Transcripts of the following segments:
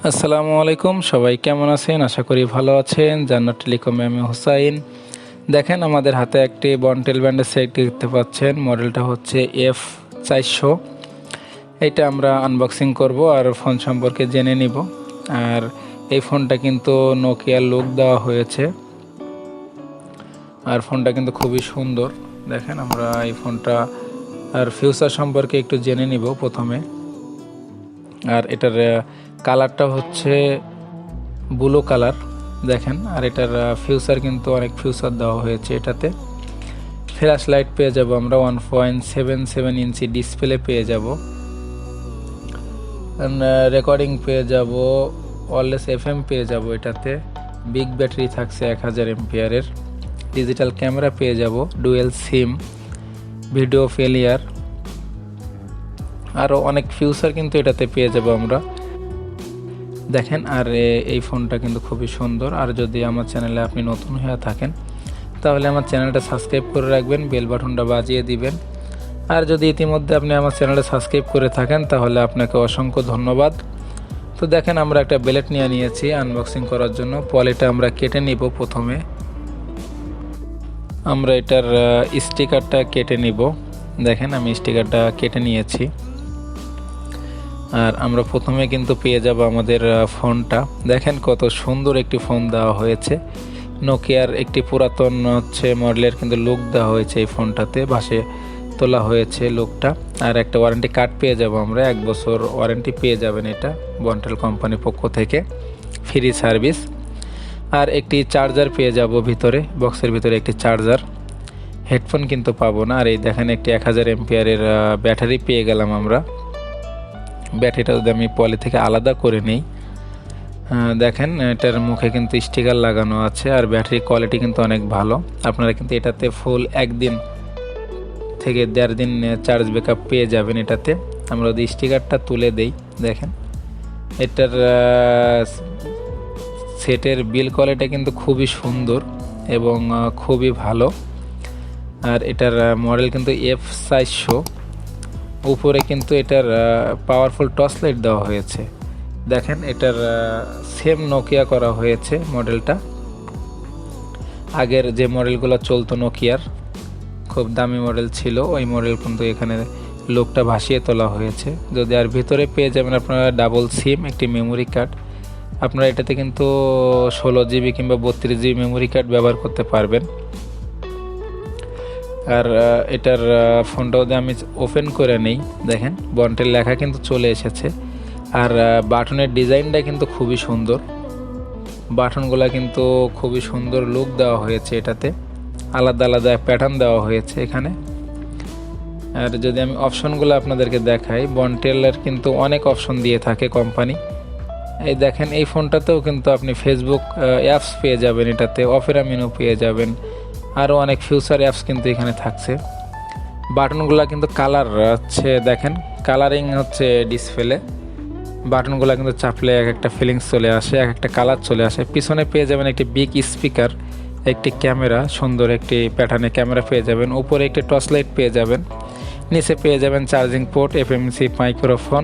আসসালামু আলাইকুম, সবাই কেমন আছেন? আশা করি ভালো আছেন। জান্নাত টেলিকমে আমি হুসাইন। দেখেন আমাদের হাতে একটি বন্টেল ব্র্যান্ডের সেট দেখতে পাচ্ছেন। মডেলটা হচ্ছে F400। এটা আমরা আনবক্সিং করব আর ফোন সম্পর্কে জেনে নিব। আর এই ফোনটা কিন্তু নোকিয়ার লুক দেওয়া হয়েছে, আর ফোনটা কিন্তু খুবই সুন্দর। দেখেন আমরা এই ফোনটা আর ফিউচার সম্পর্কে একটু জেনে নিব প্রথমে। আর এটার কালারটা হচ্ছে ব্লু কালার, দেখেন। আর এটার ফিউচার কিন্তু অনেক ফিউচার দেওয়া হয়েছে এটাতে। ফ্ল্যাশ লাইট পেয়ে যাব আমরা, 1.77 ইঞ্চি ডিসপ্লে পেয়ে যাব, রেকর্ডিং পেয়ে যাব, ওয়্যারলেস FM পেয়ে যাব এটাতে। বিগ ব্যাটারি থাকছে 1000 এমপিয়ারের। ডিজিটাল ক্যামেরা পেয়ে যাব, ডুয়েল সিম, ভিডিও ফেলিয়ার, আরও অনেক ফিউচার কিন্তু এটাতে পেয়ে যাব আমরা, দেখেন। আর এই ফোনটা কিন্তু খুবই সুন্দর। আর যদি আমার চ্যানেলে আপনি নতুন হয়ে থাকেন তাহলে আমার চ্যানেলটা সাবস্ক্রাইব করে রাখবেন, বেল বাটনটা বাজিয়ে দিবেন। আর যদি ইতিমধ্যে আপনি আমার চ্যানেলটা সাবস্ক্রাইব করে থাকেন তাহলে আপনাকে অসংখ্য ধন্যবাদ। তো দেখেন আমরা একটা ব্লেড নিয়ে নিয়েছি আনবক্সিং করার জন্য। পলিটা আমরা কেটে নিব প্রথমে। আমরা এটার স্টিকারটা কেটে নিব। দেখেন আমি স্টিকারটা কেটে নিয়েছি। আর আমরা প্রথমে কিন্তু পেয়ে যাব আমাদের ফোনটা। দেখেন কত সুন্দর একটি ফোন দেওয়া হয়েছে। নোকিয়ার একটি পুরাতন মডেলের কিন্তু লুক দেওয়া হয়েছে এই ফোনটাতে, ভাসে তোলা হয়েছে লুকটা। আর একটা ওয়ারেন্টি কার্ড পেয়ে যাব আমরা, 1 বছর ওয়ারেন্টি পেয়ে যাবেন এটা বন্টেল কোম্পানির পক্ষ থেকে, ফ্রি সার্ভিস। আর একটি চার্জার পেয়ে যাব ভিতরে, বক্সের ভিতরে একটি চার্জার। হেডফোন কিন্তু পাবো না। আর এই দেখেন একটি 1000 এমপিয়ারের ব্যাটারি পেয়ে গেলাম আমরা। ব্যাটারিটা যদি আমি পলি থেকে আলাদা করে নিই, দেখেন এটার মুখে কিন্তু স্টিকার লাগানো আছে। আর ব্যাটারি কোয়ালিটি কিন্তু অনেক ভালো। আপনারা কিন্তু এটাতে ফুল 1 দিন থেকে 1.5 দিন চার্জ ব্যাকআপ পেয়ে যাবেন এটাতে। আমরা যদি স্টিকারটা তুলে দেই, দেখেন এটার সেটের বিল কোয়ালিটি কিন্তু খুবই সুন্দর এবং খুবই ভালো। আর এটার মডেল কিন্তু F400। উপরে কিন্তু এটার পাওয়ারফুল টর্চ লাইট দেওয়া হয়েছে। দেখেন এটার সেম নোকিয়া করা হয়েছে মডেলটা। আগের যে মডেলগুলো চলতো নোকিয়ার, খুব দামি মডেল ছিল, ওই মডেল কিন্তু এখানে লোকটা ভাসিয়ে তোলা হয়েছে। যদি আর ভিতরে পেয়ে যাবেন আপনারা ডাবল সিম, একটি মেমোরি কার্ড। আপনারা এটাতে কিন্তু 16 জিবি কিংবা 32 জিবি মেমোরি কার্ড ব্যবহার করতে পারবেন। আর এটার ফোনটাও যদি আমি ওপেন করে নেই, দেখেন বন্টেল লেখা কিন্তু চলে এসেছে। আর বাটনের ডিজাইনটা কিন্তু খুবই সুন্দর, বাটনগুলো কিন্তু খুবই সুন্দর লুক দেওয়া হয়েছে এটাতে, আলাদা আলাদা প্যাটার্ন দেওয়া হয়েছে এখানে। আর যদি আমি অপশনগুলো আপনাদেরকে দেখাই, বন্টেলের কিন্তু অনেক অপশন দিয়ে থাকে কোম্পানি। এই দেখেন এই ফোনটাতেও কিন্তু আপনি ফেসবুক অ্যাপস পেয়ে যাবেন এটাতে, অপেরা মেনু পেয়ে যাবেন, আরও অনেক ফিউচার অ্যাপস কিন্তু এখানে থাকছে। বাটনগুলো কিন্তু কালার হচ্ছে, দেখেন কালারিং হচ্ছে ডিসপ্লে। বাটনগুলো কিন্তু চাপলে এক একটা ফিলিংস চলে আসে, এক একটা কালার চলে আসে। পিছনে পেয়ে যাবেন একটি বিগ স্পিকার, একটি ক্যামেরা, সুন্দর একটি প্যাটার্নে ক্যামেরা পেয়ে যাবেন। উপরে একটি টর্চ লাইট পেয়ে যাবেন। নিচে পেয়ে যাবেন charging port, FMC microphone,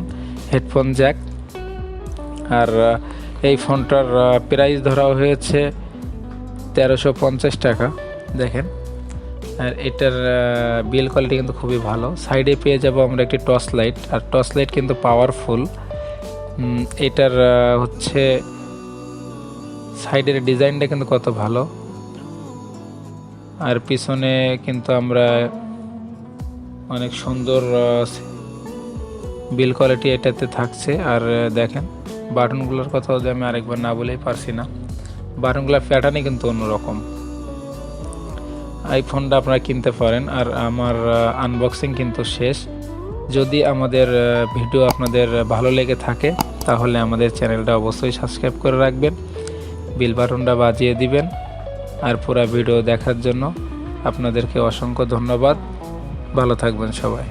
headphone jack. আর এই ফোনটার প্রাইস ধরা হয়েছে 1350 টাকা, দেখেন। আর এটার বিল কোয়ালিটি কিন্তু খুবই ভালো। সাইডে পেয়ে যাব আমরা একটি টর্চ লাইট, আর টর্চ লাইট কিন্তু পাওয়ারফুল। এটার হচ্ছে সাইডের ডিজাইনটা কিন্তু কত ভালো। আর পিছনে কিন্তু আমরা অনেক সুন্দর বিল কোয়ালিটি এটাতে থাকছে। আর দেখেন বাটনগুলোর কথা যদি আমি আরেকবার না বলেই পারছি না, বাটনগুলোর প্যাটার্নই কিন্তু অন্যরকম। এই ফোনটা আপনারা কিনতে পারেন। আর আমার আনবক্সিং কিন্তু শেষ। যদি আমাদের ভিডিও আপনাদের ভালো লেগে থাকে তাহলে আমাদের চ্যানেলটা অবশ্যই সাবস্ক্রাইব করে রাখবেন, বেল বাটনটা বাজিয়ে দিবেন। আর পুরো ভিডিও দেখার জন্য আপনাদেরকে অসংখ্য ধন্যবাদ। ভালো থাকবেন সবাই।